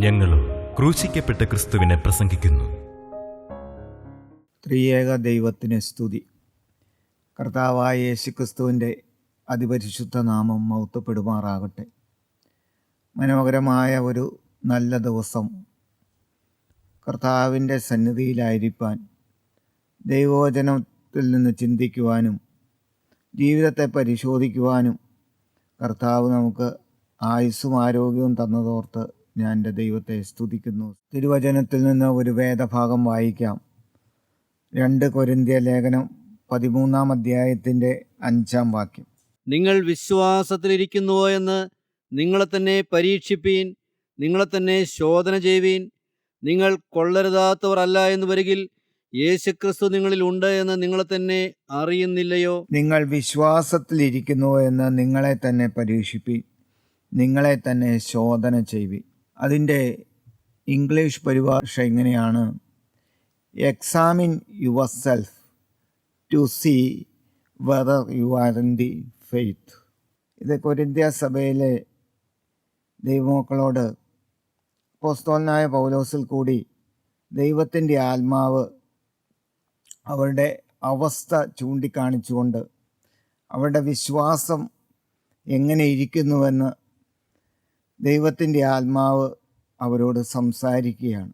ഞങ്ങളും ക്രൂശിക്കപ്പെട്ട ക്രിസ്തുവിനെ പ്രസംഗിക്കുന്നു. ത്രിയേക ദൈവത്തിന് സ്തുതി. കർത്താവായ യേശുക്രിസ്തുവിൻ്റെ അതിപരിശുദ്ധ നാമം മഹത്വപ്പെടുമാറാകട്ടെ. മനോഹരമായ ഒരു നല്ല ദിവസം കർത്താവിൻ്റെ സന്നിധിയിലായിരിക്കാൻ, ദൈവവചനത്തിൽ നിന്ന് ചിന്തിക്കുവാനും ജീവിതത്തെ പരിശോധിക്കുവാനും കർത്താവ് നമുക്ക് ആയുസ്സും ആരോഗ്യവും തന്നതോർത്ത് ഞാൻ എൻ്റെ ദൈവത്തെ സ്തുതിക്കുന്നു. തിരുവചനത്തിൽ നിന്ന് ഒരു വേദഭാഗം വായിക്കാം. 2 കൊരിന്ത്യർ ലേഖനം 13 അധ്യായത്തിൻ്റെ 5 വാക്യം. നിങ്ങൾ വിശ്വാസത്തിലിരിക്കുന്നുവോ എന്ന് നിങ്ങളെ തന്നെ പരീക്ഷിപ്പീൻ, നിങ്ങളെ തന്നെ ശോധന ചെയ്യുവീൻ. നിങ്ങൾ കൊള്ളരുതാത്തവർ അല്ല എന്ന് വരികിൽ യേശുക്രിസ്തു നിങ്ങളിൽ ഉണ്ട് എന്ന് നിങ്ങളെ തന്നെ അറിയുന്നില്ലയോ? നിങ്ങൾ വിശ്വാസത്തിലിരിക്കുന്നുവോ എന്ന് നിങ്ങളെ തന്നെ പരീക്ഷിപ്പീൻ, നിങ്ങളെ തന്നെ ശോധന ചെയ്യുവീൻ. അതിൻ്റെ ഇംഗ്ലീഷ് പരിഭാഷ ഇങ്ങനെയാണ്: examine yourself to see whether you are in the faith. ഇത് കൊരിന്ത്യ സഭയിലെ ദൈവമക്കളോട് അപ്പോസ്തലനായ പൗലോസിൽ കൂടി ദൈവത്തിൻ്റെ ആത്മാവ് അവരുടെ അവസ്ഥ ചൂണ്ടിക്കാണിച്ചുകൊണ്ട് അവരുടെ വിശ്വാസം എങ്ങനെ ഇരിക്കുന്നുവെന്ന് ദൈവത്തിൻ്റെ ആത്മാവ് അവരോട് സംസാരിക്കുകയാണ്.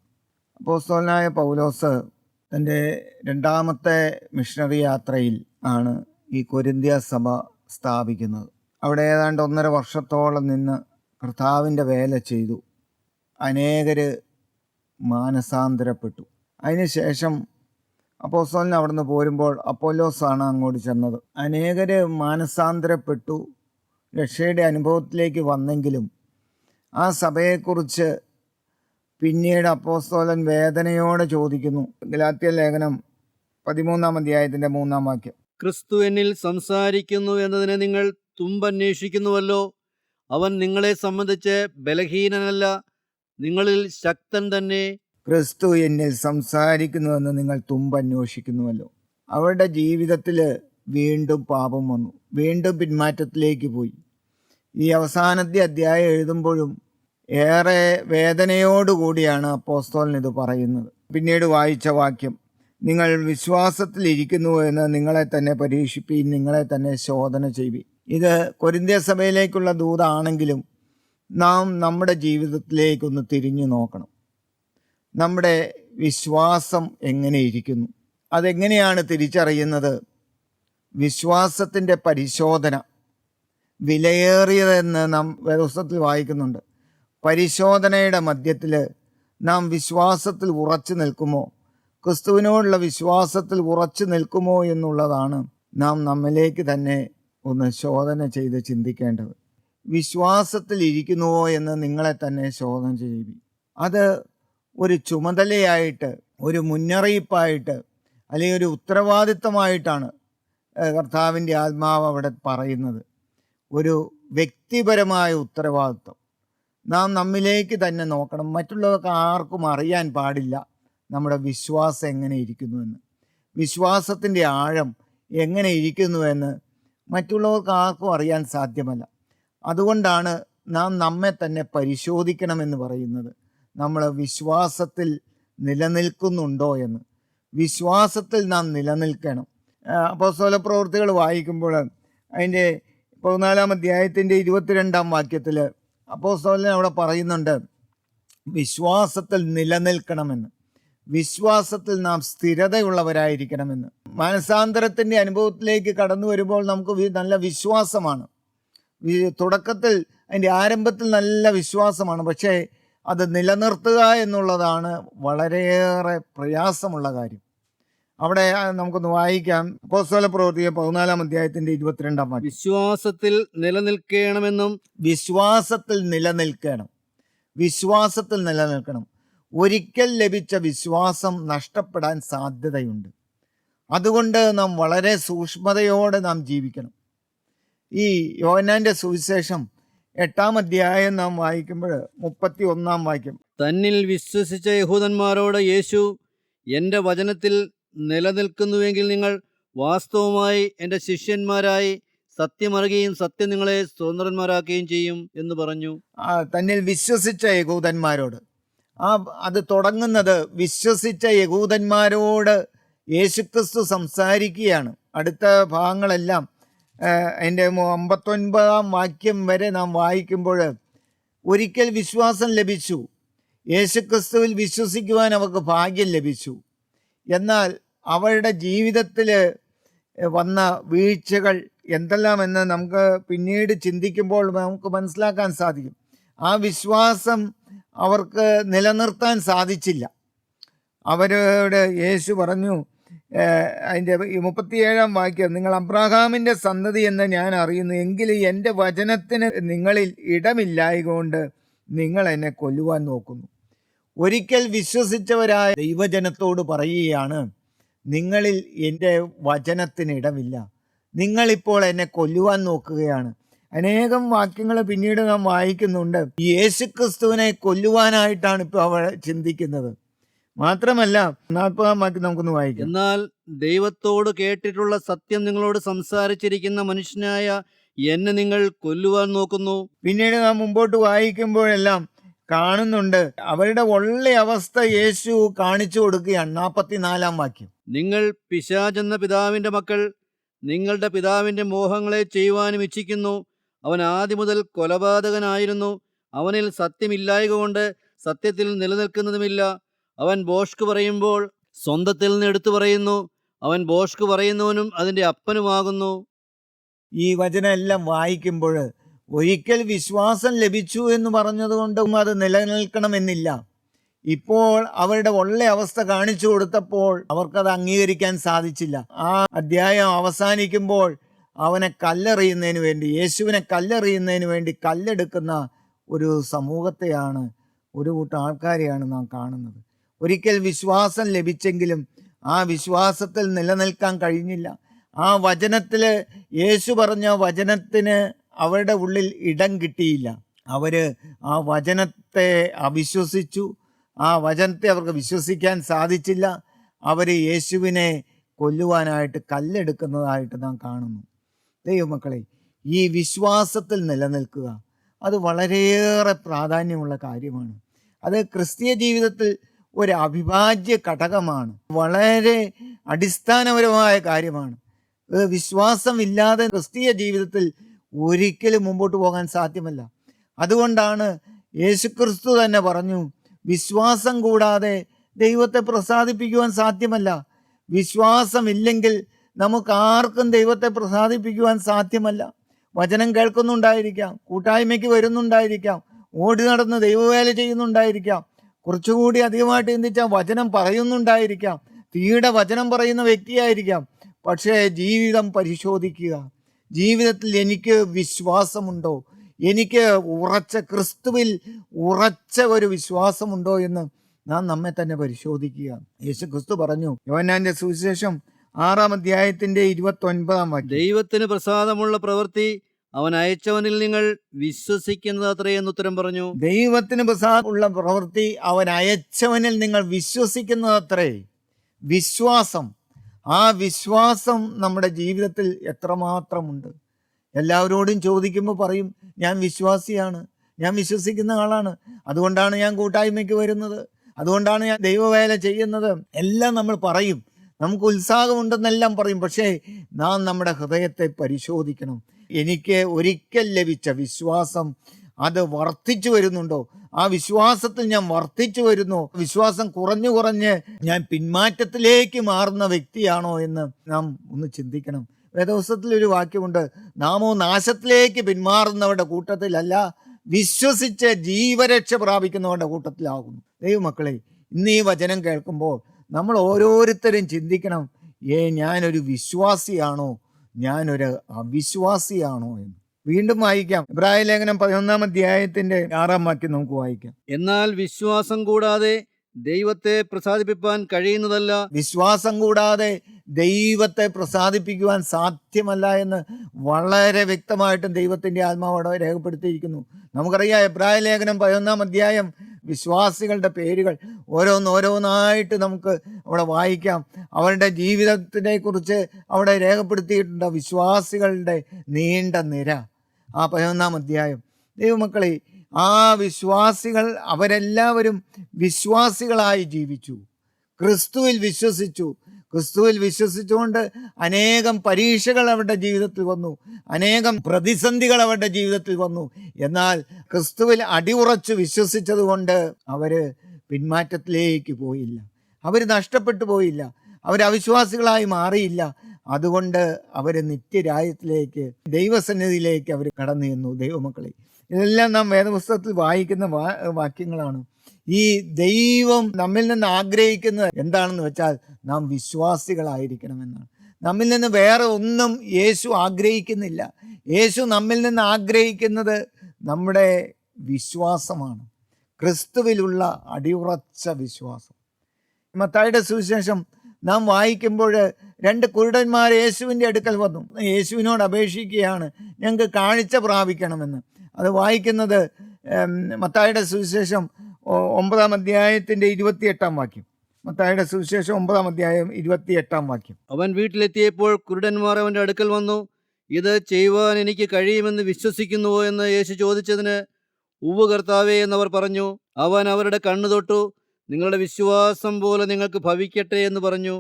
അപ്പോസ്തലനായ പൗലോസ് തൻ്റെ 2ാമത്തെ മിഷണറി യാത്രയിൽ ആണ് ഈ കൊരിന്ത്യ സഭ സ്ഥാപിക്കുന്നത്. അവിടെ ഏതാണ്ട് 1.5 വർഷത്തോളം നിന്ന് കർത്താവിൻ്റെ വേല ചെയ്തു. അനേകർ മാനസാന്തരപ്പെട്ടു. അതിനുശേഷം അപ്പോസ്തലൻ അവിടുന്ന് പോരുമ്പോൾ അപ്പൊല്ലോസാണ് അങ്ങോട്ട് ചെന്നത്. അനേകർ മാനസാന്തരപ്പെട്ടു, രക്ഷയുടെ അനുഭവത്തിലേക്ക് വന്നെങ്കിലും ആ സഭയെക്കുറിച്ച് പിന്നീട് അപ്പോസ്തലൻ വേദനയോടെ ചോദിക്കുന്നു. ഗലാത്യർ ലേഖനം 13 അധ്യായത്തിൻ്റെ 3 വാക്യം. ക്രിസ്തു എന്നിൽ സംസാരിക്കുന്നു എന്നതിനെ നിങ്ങൾ തുമ്പന്വേഷിക്കുന്നുവല്ലോ. അവൻ നിങ്ങളെ സംബന്ധിച്ച് ബലഹീനനല്ല, നിങ്ങളിൽ ശക്തൻ തന്നെ. ക്രിസ്തു എന്നിൽ സംസാരിക്കുന്നുവെന്ന് നിങ്ങൾ തുമ്പന്വേഷിക്കുന്നുവല്ലോ. അവരുടെ ജീവിതത്തിൽ വീണ്ടും പാപം വന്നു, വീണ്ടും പിന്മാറ്റത്തിലേക്ക് പോയി. ഈ അവസാനത്തെ അധ്യായം എഴുതുമ്പോഴും ഏറെ വേദനയോടുകൂടിയാണ് അപ്പോസ്തലൻ ഇത് പറയുന്നത്. പിന്നീട് വായിച്ച വാക്യം: നിങ്ങൾ വിശ്വാസത്തിലിരിക്കുന്നു എന്ന് നിങ്ങളെ തന്നെ പരീക്ഷിപ്പീൻ, നിങ്ങളെ തന്നെ ശോധന ചെയ്യുവീൻ. ഇത് കൊരിന്ത്യ സഭയിലേക്കുള്ള ദൂതാണെങ്കിലും നാം നമ്മുടെ ജീവിതത്തിലേക്കൊന്ന് തിരിഞ്ഞു നോക്കണം. നമ്മുടെ വിശ്വാസം എങ്ങനെ ഇരിക്കുന്നു? അതെങ്ങനെയാണ് തിരിച്ചറിയുന്നത്? വിശ്വാസത്തിൻ്റെ പരിശോധന വിലയേറിയതെന്ന് നാം വേദപുസ്തകത്തിൽ വായിക്കുന്നുണ്ട്. പരിശോധനയുടെ മധ്യത്തിൽ നാം വിശ്വാസത്തിൽ ഉറച്ചു നിൽക്കുമോ, ക്രിസ്തുവിനോടുള്ള വിശ്വാസത്തിൽ ഉറച്ചു നിൽക്കുമോ എന്നുള്ളതാണ് നാം നമ്മിലേക്ക് തന്നെ ഒന്ന് ശോധന ചെയ്ത് ചിന്തിക്കേണ്ടത്. വിശ്വാസത്തിൽ ഇരിക്കുന്നുവോ എന്ന് നിങ്ങളെ തന്നെ ശോധന ചെയ്യുക. അത് ഒരു ചുമതലയായിട്ട്, ഒരു മുന്നറിയിപ്പായിട്ട്, അല്ലെങ്കിൽ ഒരു ഉത്തരവാദിത്തമായിട്ടാണ് കർത്താവിൻ്റെ ആത്മാവ് അവിടെ പറയുന്നത്. ഒരു വ്യക്തിപരമായ ഉത്തരവാദിത്വം നാം നമ്മിലേക്ക് തന്നെ നോക്കണം. മറ്റുള്ളവർക്ക് ആർക്കും അറിയാൻ പാടില്ല നമ്മുടെ വിശ്വാസം എങ്ങനെ ഇരിക്കുന്നുവെന്ന്, വിശ്വാസത്തിൻ്റെ ആഴം എങ്ങനെ ഇരിക്കുന്നുവെന്ന് മറ്റുള്ളവർക്ക് ആർക്കും അറിയാൻ സാധ്യമല്ല. അതുകൊണ്ടാണ് നാം നമ്മെ തന്നെ പരിശോധിക്കണമെന്ന് പറയുന്നത്. നമ്മൾ വിശ്വാസത്തിൽ നിലനിൽക്കുന്നുണ്ടോ എന്ന്. വിശ്വാസത്തിൽ നാം നിലനിൽക്കണം. അപ്പോസ്തല പ്രവൃത്തികൾ വായിക്കുമ്പോൾ അതിൻ്റെ 14 അധ്യായത്തിൻ്റെ 22 വാക്യത്തിൽ അപ്പോസ്തലൻ അവിടെ പറയുന്നുണ്ട് വിശ്വാസത്തിൽ നിലനിൽക്കണമെന്ന്, വിശ്വാസത്തിൽ നാം സ്ഥിരതയുള്ളവരായിരിക്കണമെന്ന്. മാനസാന്തരത്തിൻ്റെ അനുഭവത്തിലേക്ക് കടന്നു വരുമ്പോൾ നമുക്ക് നല്ല വിശ്വാസമാണ്. തുടക്കത്തിൽ അതിൻ്റെ ആരംഭത്തിൽ നല്ല വിശ്വാസമാണ്. പക്ഷേ അത് നിലനിർത്തുക എന്നുള്ളതാണ് വളരെയേറെ പ്രയാസമുള്ള കാര്യം. അവിടെ നമുക്കൊന്ന് വായിക്കാം. അപ്പോസ്തല പ്രവൃത്തി 14 അധ്യായത്തിൻ്റെ 22 വാക്യം. വിശ്വാസത്തിൽ നിലനിൽക്കണമെന്നും. വിശ്വാസത്തിൽ നിലനിൽക്കണം, വിശ്വാസത്തിൽ നിലനിൽക്കണം. ഒരിക്കൽ ലഭിച്ച വിശ്വാസം നഷ്ടപ്പെടാൻ സാധ്യതയുണ്ട്. അതുകൊണ്ട് നാം വളരെ സൂക്ഷ്മതയോടെ നാം ജീവിക്കണം. ഈ യോഹന്നാന്റെ സുവിശേഷം 8 അധ്യായം നാം വായിക്കുമ്പോൾ 31 വാക്യം. തന്നിൽ വിശ്വസിച്ച യഹൂദന്മാരോട് യേശു, എൻ്റെ വചനത്തിൽ നിലനിൽക്കുന്നുവെങ്കിൽ നിങ്ങൾ വാസ്തവമായി എൻ്റെ ശിഷ്യന്മാരായി സത്യമറിയുകയും സത്യം നിങ്ങളെ സ്വതന്ത്രന്മാരാക്കുകയും ചെയ്യും എന്ന് പറഞ്ഞു. തന്നിൽ വിശ്വസിച്ച യഹൂദന്മാരോട്, അത് തുടങ്ങുന്നത് വിശ്വസിച്ച യഹൂദന്മാരോട് യേശുക്രിസ്തു സംസാരിക്കുകയാണ്. അടുത്ത ഭാഗങ്ങളെല്ലാം അതിൻ്റെ 59 വാക്യം വരെ നാം വായിക്കുമ്പോൾ, ഒരിക്കൽ വിശ്വാസം ലഭിച്ചു, യേശുക്രിസ്തുവിൽ വിശ്വസിക്കുവാൻ അവർക്ക് ഭാഗ്യം ലഭിച്ചു. എന്നാൽ അവരുടെ ജീവിതത്തിൽ വന്ന വീഴ്ചകൾ എന്തെല്ലാമെന്ന് നമുക്ക് പിന്നീട് ചിന്തിക്കുമ്പോൾ നമുക്ക് മനസ്സിലാക്കാൻ സാധിക്കും. ആ വിശ്വാസം അവർക്ക് നിലനിർത്താൻ സാധിച്ചില്ല. അവരോട് യേശു പറഞ്ഞു, അതിൻ്റെ 37 വാക്യം, നിങ്ങൾ അബ്രാഹാമിൻ്റെ സന്തതി എന്ന് ഞാൻ അറിയുന്നു, എങ്കിലും എൻ്റെ വചനത്തിന് നിങ്ങളിൽ ഇടമില്ലായതുകൊണ്ട് നിങ്ങൾ എന്നെ കൊല്ലുവാൻ നോക്കുന്നു. ഒരിക്കൽ വിശ്വസിച്ചവരായ ദൈവജനത്തോട് പറയുകയാണ്, നിങ്ങളിൽ എൻ്റെ വചനത്തിന് ഇടമില്ല, നിങ്ങളിപ്പോൾ എന്നെ കൊല്ലുവാൻ നോക്കുകയാണ്. അനേകം വാക്യങ്ങൾ പിന്നീട് നാം വായിക്കുന്നുണ്ട്. യേശുക്രിസ്തുവിനെ കൊല്ലുവാനായിട്ടാണ് ഇപ്പോൾ അവർ ചിന്തിക്കുന്നത്. മാത്രമല്ല 40 വാക്യം നമുക്കൊന്ന് വായിക്കാം. എന്നാൽ ദൈവത്തോട് കേട്ടിട്ടുള്ള സത്യം നിങ്ങളോട് സംസാരിച്ചിരിക്കുന്ന മനുഷ്യനായ എന്നെ നിങ്ങൾ കൊല്ലുവാൻ നോക്കുന്നു. പിന്നീട് നാം മുമ്പോട്ട് വായിക്കുമ്പോഴെല്ലാം കാണുന്നുണ്ട്, അവരുടെ ഉള്ള അവസ്ഥ യേശു കാണിച്ചു കൊടുക്കുകയാണ്. 44 വാക്യം, നിങ്ങൾ പിശാചെന്ന പിതാവിൻ്റെ മക്കൾ, നിങ്ങളുടെ പിതാവിൻ്റെ മോഹങ്ങളെ ചെയ്യുവാനും ഇച്ഛിക്കുന്നു. അവൻ ആദ്യം മുതൽ കൊലപാതകനായിരുന്നു, അവനിൽ സത്യമില്ലായകൊണ്ട് സത്യത്തിൽ നിലനിൽക്കുന്നതുമില്ല. അവൻ ഭോഷ്ക് പറയുമ്പോൾ സ്വന്തത്തിൽ നിന്ന് എടുത്തു പറയുന്നു, അവൻ ഭോഷ്ക് പറയുന്നവനും അതിൻ്റെ അപ്പനുമാകുന്നു. ഈ വചനം എല്ലാം വായിക്കുമ്പോൾ ഒരിക്കൽ വിശ്വാസം ലഭിച്ചു എന്ന് പറഞ്ഞതുകൊണ്ടും അത് നിലനിൽക്കണമെന്നില്ല. ഇപ്പോൾ അവരുടെ ഉള്ള അവസ്ഥ കാണിച്ചു കൊടുത്തപ്പോൾ അവർക്കത് അംഗീകരിക്കാൻ സാധിച്ചില്ല. ആ അധ്യായം അവസാനിക്കുമ്പോൾ അവനെ കല്ലെറിയുന്നതിന് വേണ്ടി, യേശുവിനെ കല്ലെറിയുന്നതിന് വേണ്ടി കല്ലെടുക്കുന്ന ഒരു സമൂഹത്തെയാണ്, ഒരു കൂട്ടം ആൾക്കാരെയാണ് നാം കാണുന്നത്. ഒരിക്കൽ വിശ്വാസം ലഭിച്ചെങ്കിലും ആ വിശ്വാസത്തിൽ നിലനിൽക്കാൻ കഴിഞ്ഞില്ല. ആ വചനത്തിൽ, യേശു പറഞ്ഞ വചനത്തിന് അവരുടെ ഉള്ളിൽ ഇടം കിട്ടിയില്ല. അവർ ആ വചനത്തെ അവിശ്വസിച്ചു. ആ വചനത്തെ അവർക്ക് വിശ്വസിക്കാൻ സാധിച്ചില്ല. അവർ യേശുവിനെ കൊല്ലുവാനായിട്ട് കല്ലെടുക്കുന്നതായിട്ട് നാം കാണുന്നു. ദൈവമക്കളെ, ഈ വിശ്വാസത്തിൽ നിലനിൽക്കുക അത് വളരെയേറെ പ്രാധാന്യമുള്ള കാര്യമാണ്. അത് ക്രിസ്തീയ ജീവിതത്തിൽ ഒരു അവിഭാജ്യ ഘടകമാണ്. വളരെ അടിസ്ഥാനപരമായ കാര്യമാണ്. വിശ്വാസമില്ലാതെ ക്രിസ്തീയ ജീവിതത്തിൽ ഒരിക്കലും മുമ്പോട്ട് പോകാൻ സാധ്യമല്ല. അതുകൊണ്ടാണ് യേശുക്രിസ്തു തന്നെ പറഞ്ഞു, വിശ്വാസം കൂടാതെ ദൈവത്തെ പ്രസാദിപ്പിക്കുവാൻ സാധ്യമല്ല. വിശ്വാസമില്ലെങ്കിൽ നമുക്ക് ആർക്കും ദൈവത്തെ പ്രസാദിപ്പിക്കുവാൻ സാധ്യമല്ല. വചനം കേൾക്കുന്നുണ്ടായിരിക്കാം, കൂട്ടായ്മയ്ക്ക് വരുന്നുണ്ടായിരിക്കാം, ഓടി നടന്ന് ദൈവവേല ചെയ്യുന്നുണ്ടായിരിക്കാം, കുറച്ചുകൂടി അധികമായിട്ട് ചിന്തിച്ചാൽ വചനം പറയുന്നുണ്ടായിരിക്കാം, തീയുടെ വചനം പറയുന്ന വ്യക്തിയായിരിക്കാം. പക്ഷേ ജീവിതം പരിശോധിക്കുക. ജീവിതത്തിൽ എനിക്ക് വിശ്വാസമുണ്ടോ, എനിക്ക് ഉറച്ച ക്രിസ്തുവിൽ ഉറച്ച ഒരു വിശ്വാസമുണ്ടോ എന്ന് നാം നമ്മെ തന്നെ പരിശോധിക്കുക. യേശു ക്രിസ്തു പറഞ്ഞു, യോഹന്നാന്റെ സുവിശേഷം 6-ാം അധ്യായത്തിന്റെ 29 വാക്യം, ദൈവത്തിന് പ്രസാദമുള്ള പ്രവൃത്തി അവൻ അയച്ചവനിൽ നിങ്ങൾ വിശ്വസിക്കുന്നത് അത്രയെന്ന് ഉത്തരം പറഞ്ഞു. ദൈവത്തിന് പ്രസാദമുള്ള പ്രവൃത്തി അവൻ അയച്ചവനിൽ നിങ്ങൾ വിശ്വസിക്കുന്നത് അത്രേ. വിശ്വാസം, ആ വിശ്വാസം നമ്മുടെ ജീവിതത്തിൽ എത്രമാത്രമുണ്ട്. എല്ലാവരോടും ചോദിക്കുമ്പോൾ പറയും, ഞാൻ വിശ്വാസിയാണ്, ഞാൻ വിശ്വസിക്കുന്ന ആളാണ്, അതുകൊണ്ടാണ് ഞാൻ കൂട്ടായ്മയ്ക്ക് വരുന്നത്, അതുകൊണ്ടാണ് ഞാൻ ദൈവവേല ചെയ്യുന്നത്, എല്ലാം നമ്മൾ പറയും. നമുക്ക് ഉത്സാഹമുണ്ടെന്നെല്ലാം പറയും. പക്ഷേ നാം നമ്മുടെ ഹൃദയത്തെ പരിശോധിക്കണം. എനിക്ക് ഒരിക്കൽ ലഭിച്ച വിശ്വാസം അത് വർദ്ധിച്ചു വരുന്നുണ്ടോ? ആ വിശ്വാസത്തിൽ ഞാൻ വർദ്ധിച്ചു വരുന്നു? വിശ്വാസം കുറഞ്ഞു കുറഞ്ഞ് ഞാൻ പിന്മാറ്റത്തിലേക്ക് മാറുന്ന വ്യക്തിയാണോ എന്ന് നാം ഒന്ന് ചിന്തിക്കണം. വേദപുസ്തകത്തിൽ ഒരു വാക്യമുണ്ട്, നാമോ നാശത്തിലേക്ക് പിന്മാറുന്നവരുടെ കൂട്ടത്തിലല്ല, വിശ്വസിച്ച് ജീവരക്ഷ പ്രാപിക്കുന്നവരുടെ കൂട്ടത്തിലാകുന്നു. ദൈവമക്കളെ, ഇന്ന് ഈ വചനം കേൾക്കുമ്പോൾ നമ്മൾ ഓരോരുത്തരും ചിന്തിക്കണം, ഞാനൊരു വിശ്വാസിയാണോ, ഞാനൊരു അവിശ്വാസിയാണോ എന്ന്. വീണ്ടും വായിക്കാം. എബ്രായ ലേഖനം 11-ാം അധ്യായത്തിന്റെ 6-ാം വാക്യം നമുക്ക് വായിക്കാം. എന്നാൽ വിശ്വാസം കൂടാതെ ദൈവത്തെ പ്രസാദിപ്പിക്കാൻ കഴിയുന്നതല്ല. വിശ്വാസം കൂടാതെ ദൈവത്തെ പ്രസാദിപ്പിക്കുവാൻ സാധ്യമല്ല എന്ന് വളരെ വ്യക്തമായിട്ടും ദൈവത്തിൻ്റെ ആത്മാവോടെ രേഖപ്പെടുത്തിയിരിക്കുന്നു. നമുക്കറിയാം, എബ്രായ ലേഖനം 11-ാം അധ്യായം വിശ്വാസികളുടെ പേരുകൾ ഓരോന്നായിട്ട് നമുക്ക് അവിടെ വായിക്കാം. അവരുടെ ജീവിതത്തിനെ കുറിച്ച് അവിടെ രേഖപ്പെടുത്തിയിട്ടുണ്ട്. വിശ്വാസികളുടെ നീണ്ട നിര, ആ 11-ാം അധ്യായം. ദൈവമക്കളെ, ആ വിശ്വാസികൾ അവരെല്ലാവരും വിശ്വാസികളായി ജീവിച്ചു, ക്രിസ്തുവിൽ വിശ്വസിച്ചു. ക്രിസ്തുവിൽ വിശ്വസിച്ചുകൊണ്ട് അനേകം പരീക്ഷകൾ അവരുടെ ജീവിതത്തിൽ വന്നു, അനേകം പ്രതിസന്ധികൾ അവരുടെ ജീവിതത്തിൽ വന്നു. എന്നാൽ ക്രിസ്തുവിൽ അടിയുറച്ച് വിശ്വസിച്ചതുകൊണ്ട് അവർ പിന്മാറ്റത്തിലേക്ക് പോയില്ല, അവർ നഷ്ടപ്പെട്ടു പോയില്ല, അവർ അവിശ്വാസികളായി മാറിയില്ല. അതുകൊണ്ട് അവർ നിത്യരാജ്യത്തിലേക്ക്, ദൈവസന്നിധിയിലേക്ക് അവർ കടന്നു ചെന്നു. ദൈവമക്കളെ, ഇതെല്ലാം നാം വേദപുസ്തകത്തിൽ വായിക്കുന്ന വാക്യങ്ങളാണ്. ഈ ദൈവം നമ്മിൽ നിന്ന് ആഗ്രഹിക്കുന്നത് എന്താണെന്ന് വെച്ചാൽ നാം വിശ്വാസികളായിരിക്കണമെന്നാണ്. നമ്മിൽ നിന്ന് വേറെ ഒന്നും യേശു ആഗ്രഹിക്കുന്നില്ല. യേശു നമ്മിൽ നിന്ന് ആഗ്രഹിക്കുന്നത് നമ്മുടെ വിശ്വാസമാണ്, ക്രിസ്തുവിലുള്ള അടിയുറച്ച വിശ്വാസം. മത്തായിയുടെ സുവിശേഷം നാം വായിക്കുമ്പോൾ 2 കുരുടന്മാർ യേശുവിൻ്റെ അടുക്കൽ വന്നു, യേശുവിനോട് അപേക്ഷിക്കുകയാണ് ഞങ്ങൾക്ക് കാഴ്ച പ്രാപിക്കണമെന്ന്. അത് വായിക്കുന്നത് മത്തായിയുടെ സുവിശേഷം 9-ാം അധ്യായത്തിൻ്റെ 28-ാം വാക്യം. മത്തായിയുടെ സുവിശേഷം 9-ാം അധ്യായം 28-ാം വാക്യം. അവൻ വീട്ടിലെത്തിയപ്പോൾ കുരുടന്മാർ അവൻ്റെ അടുക്കൽ വന്നു. ഇത് ചെയ്യുവാൻ എനിക്ക് കഴിയുമെന്ന് വിശ്വസിക്കുന്നുവോ എന്ന് യേശു ചോദിച്ചതിന്, ഉവ്വ് കർത്താവേ എന്നവർ പറഞ്ഞു. അവൻ അവരുടെ കണ്ണു തൊട്ടു. നിങ്ങളുടെ വിശ്വാസം പോലെ നിങ്ങൾക്ക് ഭവിക്കട്ടെ എന്ന് പറഞ്ഞു.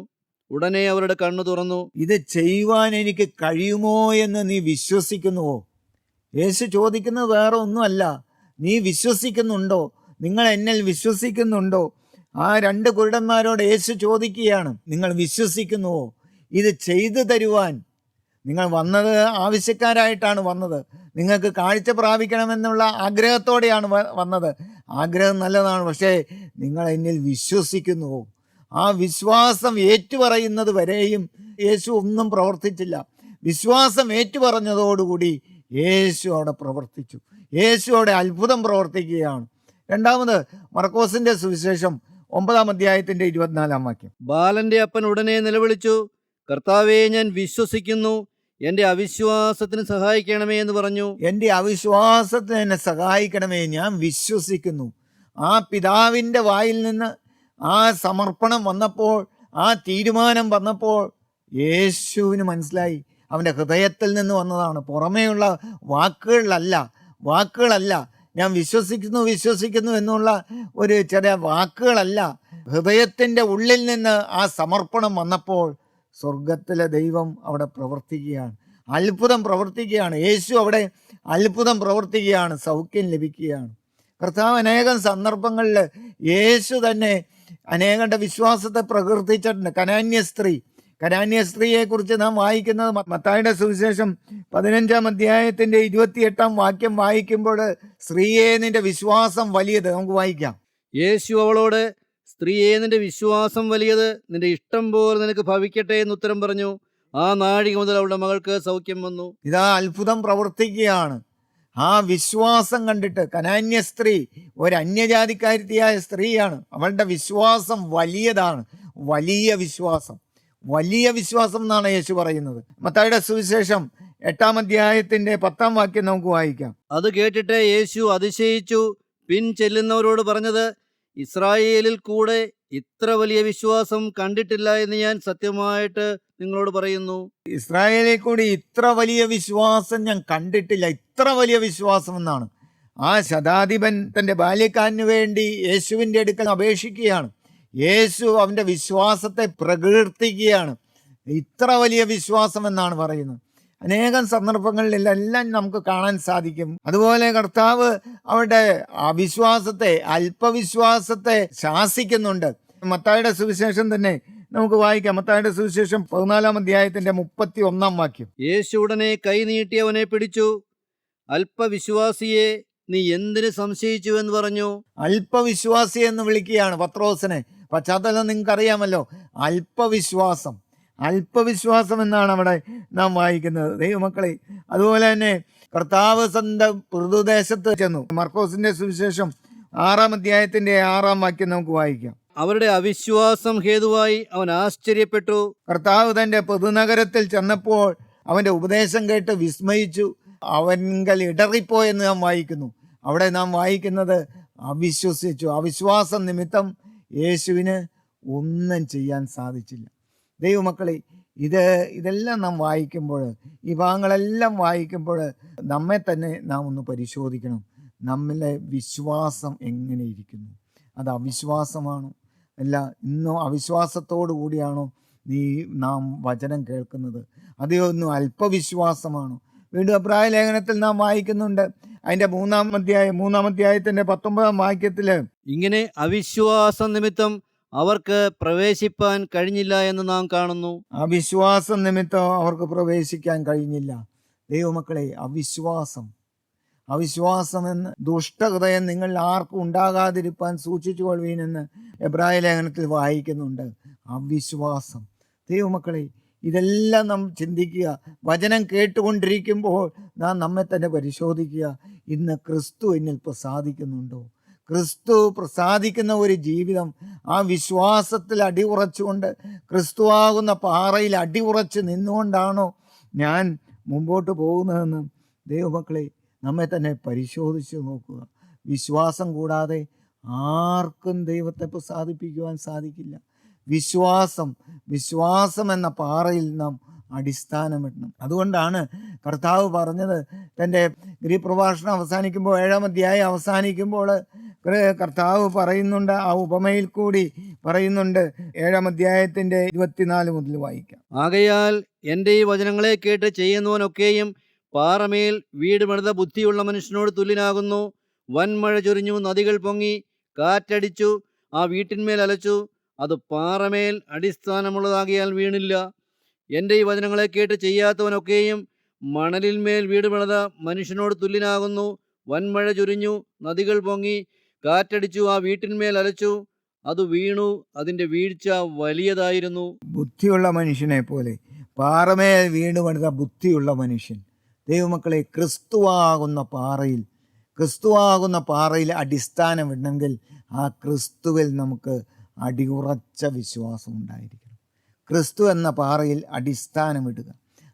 ഉടനെ അവരുടെ കണ്ണു തുറന്നു. ഇത് ചെയ്യുവാൻ എനിക്ക് കഴിയുമോ എന്ന് നീ വിശ്വസിക്കുന്നുവോ? യേശു ചോദിക്കുന്നത് വേറെ ഒന്നുമല്ല, നീ വിശ്വസിക്കുന്നുണ്ടോ? നിങ്ങൾ എന്നിൽ വിശ്വസിക്കുന്നുണ്ടോ? ആ 2 കുരുടന്മാരോട് യേശു ചോദിക്കുകയാണ്, നിങ്ങൾ വിശ്വസിക്കുന്നുവോ? ഇത് ചെയ്തു തരുവാൻ നിങ്ങൾ വന്നത് ആവശ്യക്കാരായിട്ടാണ് വന്നത്, നിങ്ങൾക്ക് കാഴ്ച പ്രാപിക്കണമെന്നുള്ള ആഗ്രഹത്തോടെയാണ് വന്നത്. ആഗ്രഹം നല്ലതാണ്, പക്ഷേ നിങ്ങൾ എന്നിൽ വിശ്വസിക്കുന്നുവോ? ആ വിശ്വാസം ഏറ്റുപറയുന്നത് വരെയും യേശു ഒന്നും പ്രവർത്തിച്ചില്ല. വിശ്വാസം ഏറ്റുപറഞ്ഞതോടുകൂടി യേശു അവിടെ പ്രവർത്തിച്ചു, യേശു അവിടെ അത്ഭുതം പ്രവർത്തിക്കുകയാണ്. രണ്ടാമത് മർക്കോസിന്റെ സുവിശേഷം 9-ാം അധ്യായത്തിന്റെ 24-ാം വാക്യം. ബാലന്റെ അപ്പൻ ഉടനെ നിലവിളിച്ചു, കർത്താവേ ഞാൻ വിശ്വസിക്കുന്നു, എൻ്റെ അവിശ്വാസത്തിന് സഹായിക്കണമേ എന്ന് പറഞ്ഞു. എൻ്റെ അവിശ്വാസത്തിന് എന്നെ സഹായിക്കണമേ, ഞാൻ വിശ്വസിക്കുന്നു. ആ പിതാവിൻ്റെ വായിൽ നിന്ന് ആ സമർപ്പണം വന്നപ്പോൾ, ആ തീരുമാനം വന്നപ്പോൾ യേശുവിന് മനസ്സിലായി അവൻ്റെ ഹൃദയത്തിൽ നിന്ന് വന്നതാണ്, പുറമേയുള്ള വാക്കുകളല്ല. ഞാൻ വിശ്വസിക്കുന്നു എന്നുള്ള ഒരു ചെറിയ വാക്കുകളല്ല, ഹൃദയത്തിൻ്റെ ഉള്ളിൽ നിന്ന് ആ സമർപ്പണം വന്നപ്പോൾ സ്വർഗത്തിലെ ദൈവം അവിടെ പ്രവർത്തിക്കുകയാണ്, അത്ഭുതം പ്രവർത്തിക്കുകയാണ്. യേശു അവിടെ അത്ഭുതം പ്രവർത്തിക്കുകയാണ്, സൗഖ്യം ലഭിക്കുകയാണ്. കർത്താവ് അനേകം സന്ദർഭങ്ങളിൽ യേശു തന്നെ അനേകരുടെ വിശ്വാസത്തെ പ്രകീർത്തിച്ചിട്ടുണ്ട്. കനാന്യ സ്ത്രീയെക്കുറിച്ച് നാം വായിക്കുന്നത് മത്തായിയുടെ സുവിശേഷം 15-ാം അധ്യായത്തിൻ്റെ 28-ാം വാക്യം വായിക്കുമ്പോൾ, സ്ത്രീയെ നിന്റെ വിശ്വാസം വലിയത്, നമുക്ക് വായിക്കാം. യേശു അവളോട്, സ്ത്രീയെ നിന്റെ വിശ്വാസം വലിയത്, നിന്റെ ഇഷ്ടം പോലെ നിനക്ക് ഭവിക്കട്ടെ എന്ന് ഉത്തരം പറഞ്ഞു. ആ നാഴിക മുതൽ അവളുടെ മകൾക്ക് സൗഖ്യം വന്നു. ഇതാ അത്ഭുതം പ്രവർത്തിക്കുകയാണ്. ആ വിശ്വാസം കണ്ടിട്ട് കനാന്യ സ്ത്രീ ഒരു അന്യജാതിക്കാരിയായ സ്ത്രീയാണ്, അവളുടെ വിശ്വാസം വലിയതാണ്, വലിയ വിശ്വാസം എന്നാണ് യേശു പറയുന്നത്. മത്തായിയുടെ സുവിശേഷം 8-ാം അധ്യായത്തിന്റെ 10-ാം വാക്യം നമുക്ക് വായിക്കാം. അത് കേട്ടിട്ട് യേശു അതിശയിച്ചു. പിൻ ചെല്ലുന്നവരോട് പറഞ്ഞത്, ഇസ്രായേലിൽ കൂടെ ഇത്ര വലിയ വിശ്വാസം കണ്ടിട്ടില്ല എന്ന് ഞാൻ സത്യമായിട്ട് നിങ്ങളോട് പറയുന്നു. ഇസ്രായേലിൽ കൂടി ഇത്ര വലിയ വിശ്വാസം ഞാൻ കണ്ടിട്ടില്ല, ഇത്ര വലിയ വിശ്വാസം എന്നാണ്. ആ ശതാധിപൻ തൻ്റെ ബാല്യക്കാരന് വേണ്ടി യേശുവിൻ്റെ അടുക്കൽ അപേക്ഷിക്കുകയാണ്. യേശു അവൻ്റെ വിശ്വാസത്തെ പ്രകീർത്തിക്കുകയാണ്. ഇത്ര വലിയ വിശ്വാസം എന്നാണ് പറയുന്നത്. അനേകം സന്ദർഭങ്ങളിലെല്ലാം നമുക്ക് കാണാൻ സാധിക്കും. അതുപോലെ കർത്താവ് അവരുടെ അല്പവിശ്വാസത്തെ ശാസിക്കുന്നുണ്ട്. മത്തായിയുടെ സുവിശേഷം തന്നെ നമുക്ക് വായിക്കാം. മത്തായിയുടെ സുവിശേഷം 14-ാം അധ്യായത്തിന്റെ 31-ാം വാക്യം. യേശു ഉടനെ കൈ നീട്ടി അവനെ പിടിച്ചു. അല്പവിശ്വാസിയെ, നീ എന്തിന് സംശയിച്ചു എന്ന് പറഞ്ഞു. അല്പവിശ്വാസി എന്ന് വിളിക്കുകയാണ് പത്രോസിനെ. പശ്ചാത്തലം നിങ്ങൾക്ക് അറിയാമല്ലോ. അല്പവിശ്വാസം എന്നാണ് അവിടെ നാം വായിക്കുന്നത്, ദൈവമക്കളെ. അതുപോലെ തന്നെ കർത്താവ് സ്വന്തം പൃഥുദേശത്ത് ചെന്നു. മർക്കോസിന്റെ സുവിശേഷം 6-ാം അധ്യായത്തിന്റെ 6-ാം വാക്യം നമുക്ക് വായിക്കാം. അവരുടെ അവിശ്വാസം ഹേതുവായി അവൻ ആശ്ചര്യപ്പെട്ടു. കർത്താവ് തന്റെ പൊതുനഗരത്തിൽ ചെന്നപ്പോൾ അവന്റെ ഉപദേശം കേട്ട് വിസ്മയിച്ചു, അവൻകൽ ഇടറിപ്പോയെന്ന് നാം വായിക്കുന്നു. അവിടെ നാം വായിക്കുന്നത് അവിശ്വസിച്ചു. അവിശ്വാസം നിമിത്തം യേശുവിന് ഒന്നും ചെയ്യാൻ സാധിച്ചില്ല. ദൈവമക്കളെ, ഇതെല്ലാം നാം വായിക്കുമ്പോൾ, ഈ ഭാഗങ്ങളെല്ലാം വായിക്കുമ്പോൾ നമ്മെ തന്നെ നാം ഒന്ന് പരിശോധിക്കണം. നമ്മിലെ വിശ്വാസം എങ്ങനെ ഇരിക്കുന്നു? അത് അവിശ്വാസമാണോ? അല്ല, ഇന്നോ അവിശ്വാസത്തോടു കൂടിയാണോ നാം വചനം കേൾക്കുന്നത്? അതെയോ ഇന്നും അല്പവിശ്വാസമാണോ? വീണ്ടും എബ്രായ ലേഖനത്തിൽ നാം വായിക്കുന്നുണ്ട്, അതിൻ്റെ മൂന്നാം അധ്യായത്തിൻ്റെ 19 വാക്യത്തിൽ, ഇങ്ങനെ അവിശ്വാസം നിമിത്തം അവർക്ക് പ്രവേശിപ്പാൻ കഴിഞ്ഞില്ല എന്ന് നാം കാണുന്നു. അവിശ്വാസം നിമിത്തം അവർക്ക് പ്രവേശിക്കാൻ കഴിഞ്ഞില്ല. ദൈവമക്കളെ, അവിശ്വാസം എന്ന് ദുഷ്ടഹൃദയം നിങ്ങൾ ആർക്കും ഉണ്ടാകാതിരിപ്പാൻ സൂക്ഷിച്ചു കൊള്ളുവീനെന്ന് എബ്രായ ലേഖനത്തിൽ വായിക്കുന്നുണ്ട്. അവിശ്വാസം. ദൈവമക്കളെ, ഇതെല്ലാം നാം ചിന്തിക്കുക. വചനം കേട്ടുകൊണ്ടിരിക്കുമ്പോൾ നാം നമ്മെ തന്നെ പരിശോധിക്കുക. ഇന്ന് ക്രിസ്തു എന്നിൽ പ്രസാദിക്കുന്നുണ്ടോ? ക്രിസ്തു പ്രസാദിക്കുന്ന ഒരു ജീവിതം, ആ വിശ്വാസത്തിൽ അടിയുറച്ചുകൊണ്ട്, ക്രിസ്തുവാകുന്ന പാറയിൽ അടിയുറച്ച് നിന്നുകൊണ്ടാണോ ഞാൻ മുമ്പോട്ട് പോകുന്നതെന്ന് ദൈവമക്കളെ നമ്മെ തന്നെ പരിശോധിച്ച് നോക്കുക. വിശ്വാസം കൂടാതെ ആർക്കും ദൈവത്തെ പ്രസാദിപ്പിക്കുവാൻ സാധിക്കില്ല. വിശ്വാസം എന്ന പാറയിൽ നാം അടിസ്ഥാനമിടണം. അതുകൊണ്ടാണ് കർത്താവ് പറഞ്ഞത്, തൻ്റെ ഗിരിപ്രഭാഷണം അവസാനിക്കുമ്പോൾ 7-ാം അധ്യായം അവസാനിക്കുമ്പോൾ കർത്താവ് പറയുന്നുണ്ട്, ആ ഉപമയിൽ കൂടി പറയുന്നുണ്ട്. 7-ാം അധ്യായത്തിൻ്റെ 24 മുതൽ വായിക്കാം. ആകയാൽ എൻ്റെ ഈ വചനങ്ങളെ കേട്ട് ചെയ്യുന്നവനൊക്കെയും പാറമേൽ വീട് പണിത ബുദ്ധിയുള്ള മനുഷ്യനോട് തുല്യനാകുന്നു. വൻമഴ ചൊരിഞ്ഞു, നദികൾ പൊങ്ങി, കാറ്റടിച്ചു, ആ വീട്ടിന്മേൽ അലച്ചു. അത് പാറമേൽ അടിസ്ഥാനമുള്ളതാകിയാൽ വീണില്ല. എൻ്റെ ഈ വചനങ്ങളെ കേട്ട് ചെയ്യാത്തവനൊക്കെയും മണലിന്മേൽ വീട് പണിത മനുഷ്യനോട് തുല്യനാകുന്നു. വൻമഴ ചൊരിഞ്ഞു, നദികൾ പൊങ്ങി, കാറ്റടിച്ചു, ആ വീട്ടിന്മേൽ അലച്ചു. അത് വീണു, അതിൻ്റെ വീഴ്ച വലിയതായിരുന്നു. ബുദ്ധിയുള്ള മനുഷ്യനെ പോലെ പാറമേൽ വീട് പണിത ബുദ്ധിയുള്ള മനുഷ്യൻ. ദൈവമക്കളെ, ക്രിസ്തുവാകുന്ന പാറയിൽ അടിസ്ഥാനം ഇടണമെങ്കിൽ ആ ക്രിസ്തുവിൽ നമുക്ക് അടിയുറച്ച വിശ്വാസം ഉണ്ടായിരിക്കണം. ക്രിസ്തു എന്ന പാറയിൽ അടിസ്ഥാനമിടുക.